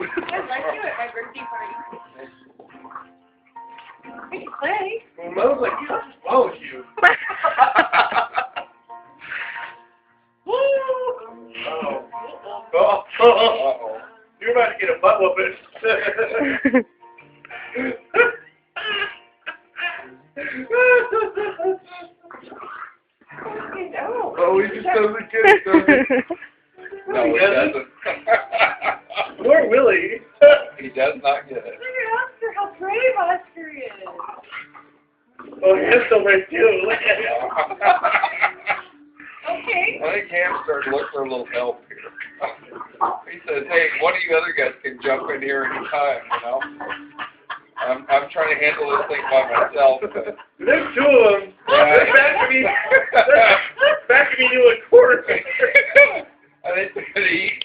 I'd like you at my birthday party. Hey, Clay. Well, Mother's like, what's wrong with you? Uh-oh. You're about to get a butt whooping. Oh, he just doesn't get it, does he? No, he doesn't. Nor will he. He does not get it. Look at Oscar, how brave Oscar is. Oh, he has so much too. Okay. I think Ham started to look for a little help here. He says, hey, one of you other guys can jump in here anytime, you know? I'm trying to handle this thing by myself. But There's two of them. Back to me doing quarter. I think they're going to eat